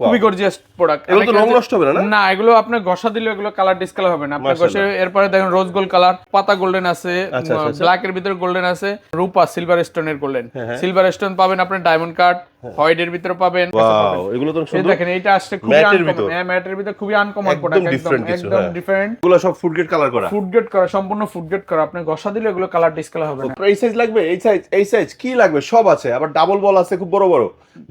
খুবই gorgeous product. এগুলো তো রং নষ্ট হবে না? না, এগুলো আপনি ঘষা দিলে এগুলো কালার ডিসকালার হবে না। আপনি ঘষে এরপরে দেখেন রোজ গোল্ড কালার, পাতা গোল্ডেন আছে, ব্ল্যাক এর ভিতরে গোল্ডেন আছে, রূপা সিলভার স্টোনের গোল্ডেন। সিলভার স্টোন পাবেন আপনি, ডায়মন্ড কাট হোয়াইট এর ভিতরে পাবেন। ওয়াও, এগুলো তো সুন্দর। দেখেন এইটা আসছে খুবই আনকমন। হ্যাঁ, ম্যাটের ভিতরে খুবই আনকমন প্রোডাক্ট, একদম ডিফারেন্ট। এগুলো সব ফুড গ্রেড কালার করা, ফুড গ্রেড করা, সম্পূর্ণ ফুড গ্রেড করা। আপনি ঘষা দিলে এগুলো কালার ডিসকালার হবে না। এই সাইজ লাগবে, এই সাইজ কি লাগবে সব আছে। আবার ডাবল বল আছে খুব বড় বড়,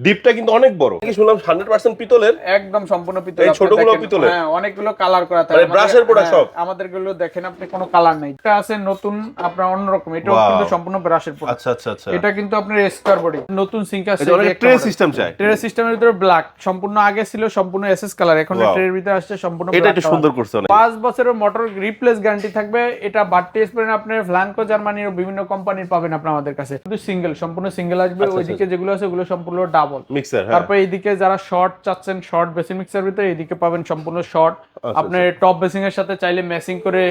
ডিপটা কিন্তু অনেক বড়। কি শুনলাম 100% পিতলের? একদম সম্পূর্ণ পিতল। এই ছোটগুলো পিতলের? হ্যাঁ, অনেকগুলো কালার করা থাকে। মানে ব্রাশের প্রোডাক্ট সব। আমাদের গুলো দেখেন আপনি কোনো কালার নাই। এটা আছে নতুন আপনার অন্যরকম, এটাও কিন্তু সম্পূর্ণ ব্রাশের প্রোডাক্ট। আচ্ছা আচ্ছা আচ্ছা। এটা কিন্তু আপনার স্কয়ার বডি, নতুন সিঙ্ক আছে। এটা অনেক ট্রে সিস্টেম চাই। ট্রে সিস্টেমের ভিতরে ব্ল্যাক সম্পূর্ণ, আগে ছিল সম্পূর্ণ এসএস কালার, এখন ট্রের ভিতরে আসছে সম্পূর্ণ ব্ল্যাক। এটা একটু সুন্দর করছে অনেক। 5 বছরের মোটর রিপ্লেস গ্যারান্টি থাকবে। এটা বাট্টি স্প্রে আপনি ফ্ল্যাঙ্কো জার্মানির বিভিন্ন কোম্পানির পাবেন আপনি আমাদের কাছে। শুধু সিঙ্গেল, সম্পূর্ণ সিঙ্গেল আসবে। ওইদিকে যেগুলো আছে ওগুলো সম্পূর্ণ ডাবল মিক্সার। তারপর এইদিকে যারা শর্ট চাচ্ছেন, শর্ট বেসিং মিক্সার ভিতরে এইদিকে পাবেন সম্পূর্ণ শর্ট। আপনি টপ বেসিং এর সাথে চাইলে ম্যাচিং করে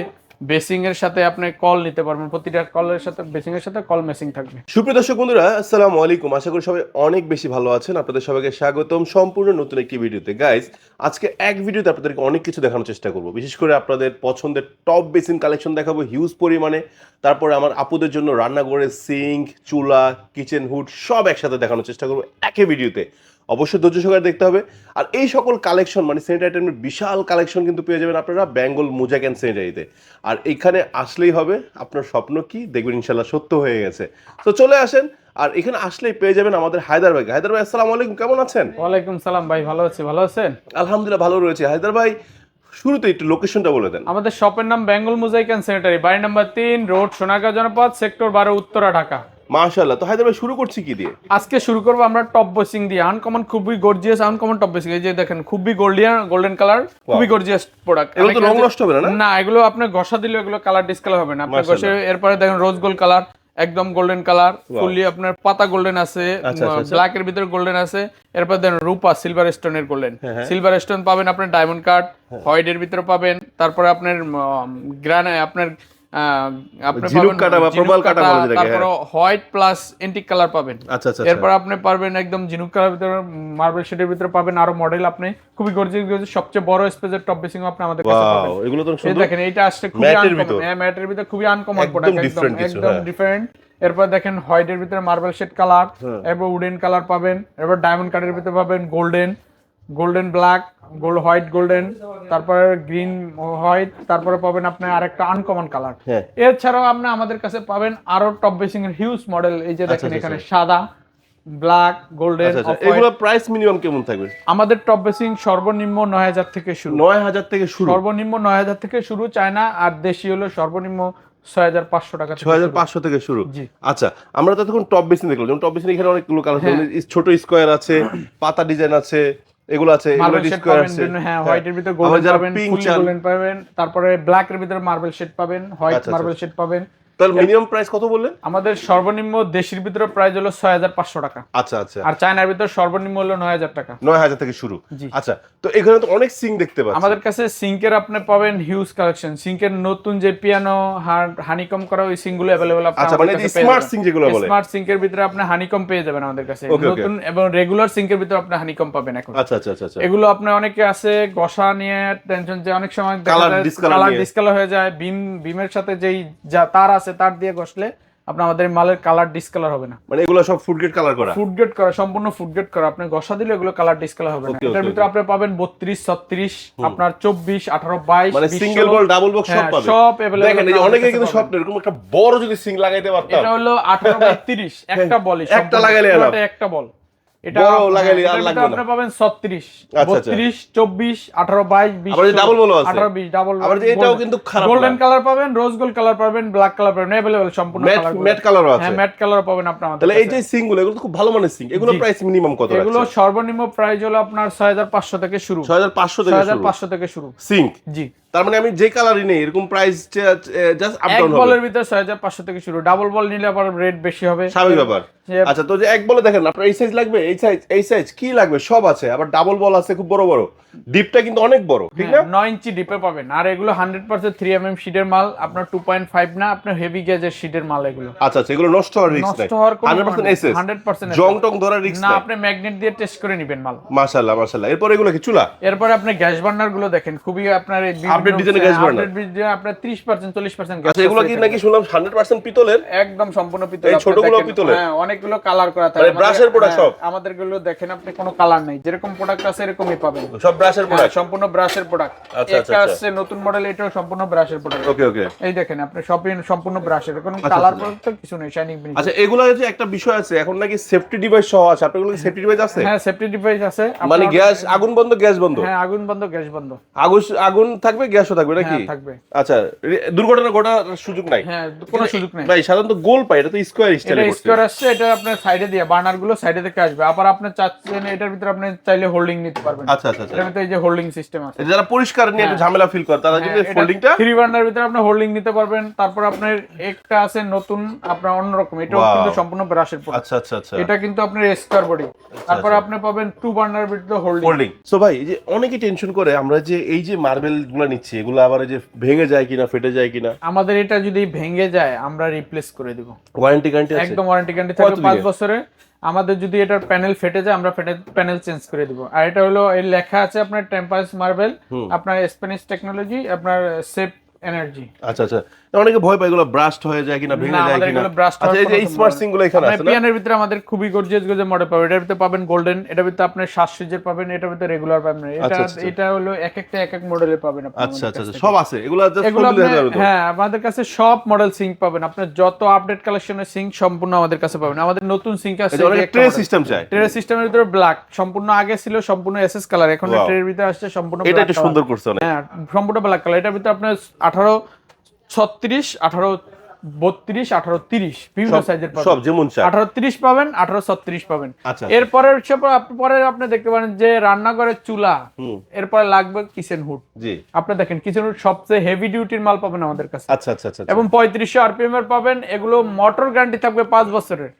বেসিং এর সাথে আপনি কল নিতে পারবেন। প্রতিটা কলের সাথে বেসিং এর সাথে কল ম্যাচিং থাকবে। সুপ্রিয় দর্শক বন্ধুরা, আসসালামু আলাইকুম। আশা করি সবাই অনেক বেশি ভালো আছেন। আপনাদের সবাইকে স্বাগতম সম্পূর্ণ নতুন একটি ভিডিওতে। গাইস, আজকে এক ভিডিওতে আপনাদেরকে অনেক কিছু দেখানোর চেষ্টা করব। বিশেষ করে আপনাদের পছন্দের টপ বেসিন কালেকশন দেখাবো হিউজ পরিমাণে। তারপরে আমার আপুদের জন্য রান্নাঘরের সিঙ্ক, চুলা, কিচেন হুড সব একসাথে দেখানোর চেষ্টা করবো একই ভিডিওতে। অবশ্যই ধৈর্য সহকারে দেখতে হবে। আর এই সকল কালেকশন মানে স্যানিটারি আইটেমের বিশাল কালেকশন কিন্তু পেয়ে যাবেন আপনারা বেঙ্গল মোজাক অ্যান্ড স্যানিটারিতে। আর এখানে আসলেই হবে আপনার স্বপ্ন কি দেখবেন ইনশাল্লাহ সত্য হয়ে গেছে। তো চলে আসেন। আর এখানে আসলেই পেয়ে যাবেন আমাদের হায়দার ভাই। হায়দার ভাই, আসসালামু আলাইকুম, কেমন আছেন? ওয়ালাইকুম সালাম ভাই, ভালো আছি। ভালো আছেন? আলহামদুলিল্লাহ ভালো রয়েছে। হায়দার ভাই, শুরুতে একটু লোকেশনটা বলে দেন। আমাদের শপের নাম বেঙ্গল মোজাইক অ্যান্ড স্যানিটারি, বাড়ি নাম্বার 3, রোড সোনাগাঁও জনপদ, সেক্টর 12, উত্তরা, ঢাকা। মাশাআল্লাহ। তো হায়দার ভাই, শুরু করছি কি দিয়ে? আজকে শুরু করবো আমরা টপ বেসিং দিয়ে। আনকমন, খুবই গর্জিয়াস আনকমন টপ বেসিং। এই যে দেখেন খুবই গোল্ডেন কালার, খুবই গর্জিয়াস প্রোডাক্ট। এগুলো তো রং নষ্ট হবে না? না, এগুলো আপনি ঘষা দিলে এগুলো কালার ডিসকালার হবে না। আপনি ঘষে এরপরে দেখেন রোজ গোল্ড কালার, একদম গোল্ডেন কালার, ফুললি আপনার পাতা গোল্ডেন আছে, ব্ল্যাক এর ভিতরে গোল্ডেন আছে। এরপর দেখেন রূপা সিলভার স্টোনের গোল্ডেন। সিলভার স্টোন পাবেন আপনার, ডায়মন্ড কাট হোয়াইট এর ভিতরে পাবেন। তারপরে আপনার আপনার হোয়াইট প্লাস এন্টিক কালার পাবেন। এরপর আপনি পারবেন একদম ঝিনুক কালার ভিতরে, মার্বেল শেডের ভিতরে পাবেন আরো মডেল। আপনি খুবই গর্জিয়াস, সবচেয়ে বড় স্পেসের টপ বেসিং আপনি আমাদের কাছে পাবেন। এগুলো তো সুন্দর। দেখেন এইটা আসছে খুবই আনকমন। হ্যাঁ, ম্যাটের ভিতরে খুবই আনকমন প্রোডাক্ট, একদম ডিফারেন্ট। এরপর দেখেন হোয়াইট এর ভিতরে মার্বেল শেড কালার, এরপর উডেন কালার পাবেন। এরপর ডায়মন্ড কাটের ভিতরে পাবেন গোল্ডেন ব্ল্যাক, হোয়াইট গোল্ডেন, তারপরে গ্রিন হোয়াইট, তারপরে পাবেন আপনি আরেকটা আনকমন কালার। এছাড়াও আপনি আমাদের কাছে পাবেন আরো টপ বেসিং এর হিউজ মডেল। এই যে দেখেন এখানে সাদা, ব্ল্যাক, গোল্ডেন। এগুলো প্রাইস মিনিমাম কেমন থাকবে? আমাদের টপ বেসিং সর্বনিম্ন 9000 থেকে শুরু। 9000 থেকে শুরু? সর্বনিম্ন 9000 থেকে শুরু। চায়না আর দেশি হলো সর্বনিম্ন 6500 টাকা। 6500 থেকে শুরু। আচ্ছা, আমরা তো তখন টপ বেসিন দেখলাম। যেমন টপ বেসিন এখানে অনেকগুলো কালার, ছোট স্কয়ার আছে, পাতা ডিজাইন আছে, এগুলো আছে, এগুলো স্কয়ার আছে। হ্যাঁ, হোয়াইটের ভিতরে গোল্ডেন পাবেন, ফুল গোল্ডেন পাবেন। তারপরে ব্ল্যাক এর ভিতরে মার্বেল শেড পাবেন, হোয়াইট মার্বেল শেড পাবেন। তাহলে মিনিমাম প্রাইস কত বললেন? আমাদের সর্বনিম্ন দেশির ভিতরে প্রাইস হলো 6500 টাকা। আচ্ছা আচ্ছা। আর চায়নার ভিতরে সর্বনিম্ন হলো 9000 টাকা। 9000 থেকে শুরু। আচ্ছা, তো এখানে তো অনেক সিঙ্ক দেখতে পাচ্ছি। আমাদের কাছে সিঙ্কের আপনি পাবেন হিউজ কালেকশন। সিঙ্কের নতুন যে পিয়ানো হানিকম করা ওই সিঙ্ক গুলো अवेलेबल আপনারা আচ্ছা, মানে স্মার্ট সিঙ্ক যেগুলো বলে, স্মার্ট সিঙ্কের ভিতরে আপনি হানিকম পেয়ে যাবেন আমাদের কাছে। নতুন এবং রেগুলার সিঙ্কের ভিতরে আপনি হানিকম পাবেন এখন। আচ্ছা আচ্ছা আচ্ছা। এগুলো আপনি অনেকে আছে ঘষা নিয়ে টেনশন, যে অনেক সময় কালার ডিসকালার হয়ে যায়। বিমের সাথে যেই যা তার আছে তার দিয়ে ঘষলে আপনার আমাদের মালের কালার ডিসকালার হবে না। মানে এগুলো সব ফুড গ্রেড কালার করা? ফুড গ্রেড করা, সম্পূর্ণ ফুড গ্রেড করা। আপনি ঘষা দিলে এগুলো কালার ডিসকালার হবে না। এটার ভিতরে আপনি পাবেন 32, 36, আপনার 24, 18, 22, মানে সিঙ্গেল বল ডাবল বক্স সব পাবেন। সব अवेलेबल। দেখেন এই যে অনেকে কিন্তু স্বপ্ন এরকম একটা বড় যদি সিঙ্ক লাগাইতে পারতাম। এটা হলো 18 বাই 30 একটা বলই, একটা লাগাইলে এটা একটা বল। এটা বড় লাগাইলে আর লাগবে না। আপনি পাবেন 36, 32, 24, 18, 22, 20। আবার ডাবল বল আছে 18, 20 ডাবল। আবার এটাও কিন্তু খারাপ না। গোল্ডেন কালার পাবেন, রোজ গোল্ড কালার পাবেন, ব্ল্যাক কালার পাবেন, अवेलेबल সম্পূর্ণ কালার। ম্যাট কালারও আছে? হ্যাঁ, ম্যাট কালার পাবেন আপনি আমাদের। তাহলে এই যে সিঙ্ক গুলো, এগুলো তো খুব ভালো মানের সিঙ্ক। এগুলো প্রাইস মিনিমাম কত রাখছেন? এগুলো সর্বনিম্ন প্রাইস হলো আপনার 6500 থেকে শুরু। 6500 থেকে শুরু সিঙ্ক। জি। তার মানে আমি যে কালারই নেই এরকম প্রাইস জাস্ট আপ ডাউন হবে। এক বলের ভিতরে 6500 থেকে শুরু। ডাবল বল নিলে আবার রেট বেশি হবে, স্বাভাবিক ব্যাপার। আচ্ছা, তো যে এক বলে দেখেন আপনার এই সাইজ লাগবে, এই সাইজ কি লাগবে সব আছে, আবার ডাবল বল আছে খুব বড় বড়, ডিপটা কিন্তু অনেক বড়, ঠিক না? 9 ইঞ্চি ডিপে পাবেন। আর এগুলো 100% 3mm শীটের মাল, আপনার 2.5 না, আপনার হেভি গেজের শীটের মাল এগুলো। আচ্ছা আচ্ছা, এগুলো নষ্ট হওয়ার রিস্ক নাই, 100% এসএস, 100% জং টং ধরার রিস্ক না, নাই। আপনি ম্যাগনেট দিয়ে টেস্ট করে নেবেন মাল। মাশাআল্লাহ মাশাআল্লাহ। এরপর এগুলো কি চুলা? এরপর আপনি গ্যাস বার্নার গুলো দেখেন, খুবই আপনার আপডেট ডিজাইনের গ্যাস বার্নার, আপডেট ডিজাইন, আপনার 30% 40% গ্যাস। আচ্ছা, এগুলো কি নাকি শুনলাম 100% পিতলের? একদম সম্পূর্ণ পিতলের। এই ছোটগুলো পিতলের? হ্যাঁ, অনেকগুলো কালার করা থাকে, মানে ব্রাশের প্রোডাক্ট সব? আমাদের গুলো দেখেন আপনি কোনো কালার নাই, যেরকম প্রোডাক্ট আছে এরকমই পাবেন, সব ব্রাশের প্রোডাক্ট, সম্পূর্ণ ব্রাশের প্রোডাক্ট। আচ্ছা একটা আছে নতুন মডেল, এটাও সম্পূর্ণ ব্রাশের প্রোডাক্ট। ওকে ওকে, এই দেখেন আপনি সবই সম্পূর্ণ ব্রাশের, কোনো কালার প্রোডাক্ট কিছু নেই, শাইনিং ফিনিশ। আচ্ছা, এগুলো যে একটা বিষয় আছে এখন নাকি সেফটি ডিভাইস সহ আছে, আপনার কি সেফটি ডিভাইস আছে? হ্যাঁ, সেফটি ডিভাইস আছে। মানে গ্যাস আগুন বন্ধ গ্যাস বন্ধ? হ্যাঁ, আগুন বন্ধ গ্যাস বন্ধ। আগুন থাকবে গ্যাসও থাকবে নাকি? হ্যাঁ, থাকবে। আচ্ছা, দুর্ঘটনা ঘটার সুযোগ নাই? হ্যাঁ, কোনো সুযোগ নাই ভাই সাধারণত গোল পাই, এটা তো স্কয়ার স্টাইলে এটা করছে। স্কয়ার আসছে, এটা আপনার সাইডে দিয়ে বার্নার গুলো সাইডে থেকে আসবে। আবার আপনি চাচ্ছেন এটার ভিতরে আপনি চাইলে হোল্ডিং নিতে পারবেন। আচ্ছা আচ্ছা আচ্ছা, এটার ভিতরে এই যে হোল্ডিং সিস্টেম আছে, যারা পরিষ্কার নিয়ে একটু ঝামেলা ফিল করে তারা যদি ফোল্ডিংটা 3 বার্নার ভিতরে আপনি হোল্ডিং নিতে পারবেন। তারপর আপনার একটা আছে নতুন, আপনার অন্যরকম, এটাও কিন্তু সম্পূর্ণ ব্রাশের প্রোডাক্ট। আচ্ছা আচ্ছা আচ্ছা, এটা কিন্তু আপনার স্কয়ার বডি। তারপর আপনি পাবেন 2 বার্নার ভিতরে হোল্ডিং। সো ভাই, এই যে অনেকে টেনশন করে আমরা যে এই যে মার্বেল গুলো নিচ্ছি, এগুলো আবার এই যে ভেঙে যায় কিনা, ফেটে যায় কিনা? আমাদের এটা যদি ভেঙে যায় আমরা রিপ্লেস করে দিব। ওয়ারেন্টি গ্যারান্টি আছে? একদম ওয়ারেন্টি গ্যারান্টি থাকবে 5 বছরে। আমাদের যদি এটার প্যানেল ফেটে যায় আমরা প্যানেল চেঞ্জ করে দিব। আর এটা হলো এই লেখা আছে আপনার টেম্পাস মার্বেল, আপনার স্প্যানিশ টেকনোলজি, আপনার সেফ এনার্জি। আচ্ছা আচ্ছা, অনেকে ভয় পায় এগুলো ব্রাস্ট হয়ে যায় কিনা, ভেঙে যায় কিনা। আচ্ছা, এই যে স্মার্ট সিং গুলো এখানে আছে না? পিয়ানের ভিতরে আমাদের খুবই গর্জিয়াস গর্জিয়াস মডেল পাবেন। এটার ভিতরে পাবেন গোল্ডেন, এটার ভিতরে আপনি 7 সিরিজের পাবেন, এটার ভিতরে রেগুলার পাবেন। এটা হলো এক এক মডেলের পাবেন আপনি। আচ্ছা আচ্ছা, সব আছে এগুলো? হ্যাঁ, আমাদের কাছে সব মডেল সিঙ্ক পাবেন। আপনার যত আপডেট কালেকশনের সিঙ্ক সম্পূর্ণ আমাদের কাছে পাবেন। আমাদের নতুন সিঙ্ক আছে, ট্রে সিস্টেম চাই। ট্রে সিস্টেমের ভিতরে ব্ল্যাক, সম্পূর্ণ আগে ছিল সম্পূর্ণ এসএস কালার, এখন ট্রের ভিতরে আসছে সম্পূর্ণ ব্ল্যাক। এটা একটু সুন্দর করছে অনেক। হ্যাঁ, সম্পূর্ণ ব্ল্যাক কালার। এটার ভিতরে আপনার 18 36 18 32 18 30 বিভিন্ন সাইজের পাবেন, সব যেমন চাই। 18 30 পাবেন, 18 36 পাবেন। আচ্ছা, এরপরে পরে আপনি দেখতে পারেন যে রান্নাঘরের চুলা, এরপরে লাগবে কিচেন হুড। জি, আপনি দেখেন কিচেন হুড সবচেয়ে হেভি ডিউটির মাল পাবেন আমাদের কাছে। আচ্ছা আচ্ছা আচ্ছা, এবং 3500 আরপিএম এর পাবেন। এগুলো মোটর গ্যারান্টি থাকবে 5 বছরের।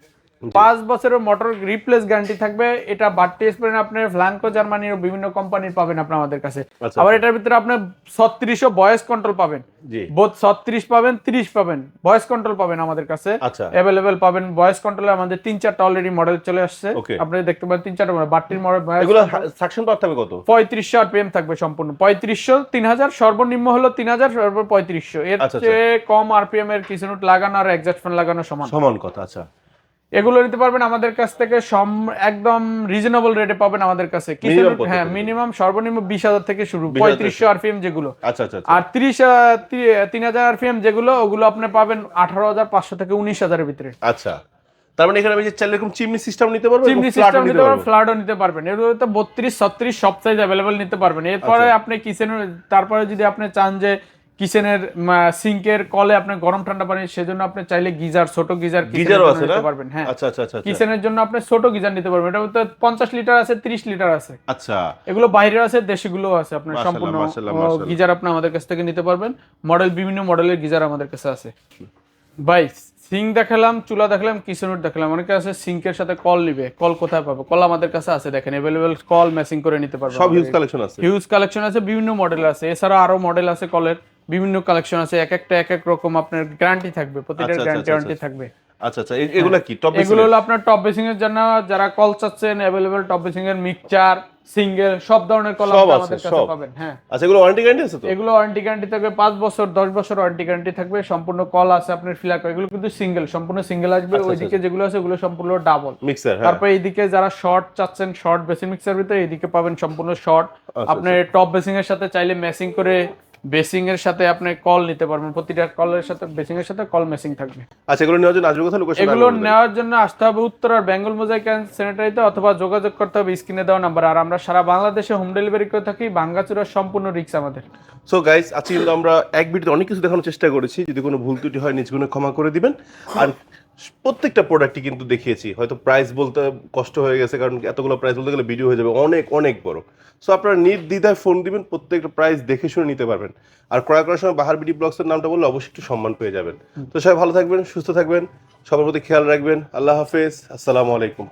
5 বছরের মোটর রিপ্লেস গ্যারান্টি থাকবে। এটা বাট্টি স্প্রে আপনার ফ্ল্যাঙ্কো জার্মানির বিভিন্ন কোম্পানির পাবেন আপনি আমাদের কাছে। আবার এটার ভিতরে আপনি 3600 ভয়েস কন্ট্রোল পাবেন। জি, বোথ 36 পাবেন, 30 পাবেন, ভয়েস কন্ট্রোল পাবেন আমাদের কাছে। আচ্ছা, अवेलेबल পাবেন। ভয়েস কন্ট্রোলে আমাদের 3-4টা অলরেডি মডেল চলে আসছে, আপনি দেখতে পাবেন 3-4টা মডেল। বাট্টির মডেল এগুলো সাকশন পাওয়ার থাকবে কত? 3500 আরপিএম থাকবে সম্পূর্ণ। 3500 3000, সর্বনিম্ন হলো 3000, সর্বোচ্চ 3500। এর চেয়ে কম আরপিএম এর কিচেন হুড লাগানো আর এক্সস্ট ফ্যান লাগানো সমান কথা। আচ্ছা, এগুলো নিতে পারবেন আমাদের কাছ থেকে একদম রিজনেবল রেটে পাবেন আমাদের কাছে। কিচেন হুড হ্যাঁ, মিনিমাম সর্বনিম্ন 20000 থেকে শুরু, 3500 আরপিএম যেগুলো। আচ্ছা আচ্ছা, আর 3000 আরপিএম যেগুলো, ওগুলো আপনি পাবেন 18500 থেকে 19000 এর ভিতরে। আচ্ছা, তার মানে এখানে আমি যে চাইলে এরকম চিমনি সিস্টেম নিতে পারবো, চিমনি সিস্টেম নিতে পারবেন, ফ্ল্যাটও নিতে পারবেন। এর তো 32 36 সব সাইজ अवेलेबल নিতে পারবেন। এরপরে আপনি কিচেন, তারপরে যদি আপনি চান যে কিচেনের সিঙ্কের কলে আপনি গরম ঠান্ডা পানি, সেজন্য আপনি চাইলে গিজার, ছোট গিজার নিতে পারবেন। হ্যাঁ, আচ্ছা আচ্ছা আচ্ছা, কিচেনের জন্য আপনি ছোট গিজার নিতে পারবেন। এটা তো 50 লিটার আছে, 30 লিটার আছে। আচ্ছা, এগুলো বাইরের আছে, দেশিগুলো আছে। আপনার সম্পূর্ণ গিজার আপনি আমাদের কাছ থেকে নিতে পারবেন। বিভিন্ন মডেলের গিজার আমাদের কাছে আছে। ভাই সিঙ্ক দেখালাম, চুলা দেখালাম, কিচেন হুড দেখালাম। অনেকে আছে সিঙ্কের সাথে কল নিবে, কল কোথায় পাবো? কল আমাদের কাছে আছে, দেখেন अवेलेबल কল ম্যাচিং করে নিতে পারবেন। সব হিউজ কালেকশন আছে, হিউজ কালেকশন আছে, বিভিন্ন মডেল আছে। এছাড়া আরো মডেল আছে কলের, বিভিন্ন কালেকশন আছে। এক একটা এক এক রকম আপনার গ্যারান্টি থাকবে, প্রতিটার গ্যারান্টি থাকবে। আচ্ছা আচ্ছা, এগুলো কি টপ বেসিং? এগুলো হলো আপনার টপ বেসিং এর জন্য যারা কল চাচ্ছেন, अवेलेबल টপ বেসিং এর মিক্সচার, সিঙ্গেল, সব ধরনের কল আমাদের কাছে পাবেন। হ্যাঁ, আচ্ছা, এগুলো ওয়ারেন্টি গ্যারান্টি আছে তো? এগুলো ওয়ারেন্টি গ্যারান্টি থাকবে 5 বছর, 10 বছর ওয়ারেন্টি গ্যারান্টি থাকবে। সম্পূর্ণ কল আছে আপনার ফিলার। এগুলো কিন্তু সিঙ্গেল, সম্পূর্ণ সিঙ্গেল আসবে। ওইদিকে যেগুলো আছে ওগুলো সম্পূর্ণ ডাবল মিক্সার। তারপর এইদিকে যারা শর্ট চাচ্ছেন, শর্ট বেসিং মিক্সার ভিতরে এইদিকে পাবেন সম্পূর্ণ শর্ট। আপনি টপ বেসিং এর সাথে চাইলে ম্যাচিং করে বেসিং এর সাথে আপনি কল নিতে পারবেন। প্রতিটা কলের সাথে বেসিং এর সাথে কল ম্যাচিং থাকবে। আচ্ছা, এগুলো নেওয়ার জন্য আসবে কোথায়? লোকেশন? এগুলো নেওয়ার জন্য আসতে হবে উত্তরার বেঙ্গল মোজাইক অ্যান্ড স্যানিটারিতে, অথবা যোগাযোগ করতে হবে স্ক্রিনে দেওয়া নাম্বার। আর আমরা সারা বাংলাদেশে হোম ডেলিভারি করে থাকি। ভাঙ্গাচুরার সম্পূর্ণ রিস্ক আমাদের। সো গাইস, আজকে কিন্তু আমরা এক ভিডিওতে অনেক কিছু দেখানোর চেষ্টা করেছি। যদি কোনো ভুল ত্রুটি হয় নিজ গুণে ক্ষমা করে দিবেন। আর প্রত্যেকটা প্রোডাক্টই কিন্তু দেখিয়েছি, হয়তো প্রাইস বলতে কষ্ট হয়ে গেছে কারণ এতগুলো প্রাইস বলতে গেলে ভিডিও হয়ে যাবে অনেক অনেক বড়। সো আপনারা নির্দ্বিধায় ফোন দিবেন, প্রত্যেকটা প্রাইস দেখে শুনে নিতে পারবেন। আর ক্রয় করার সময় বাহার বিডি ব্লগসের নামটা বললে অবশ্যই একটু সম্মান পেয়ে যাবেন। তো সবাই ভালো থাকবেন, সুস্থ থাকবেন, সবার প্রতি খেয়াল রাখবেন। আল্লাহ হাফেজ, আসসালামু আলাইকুম।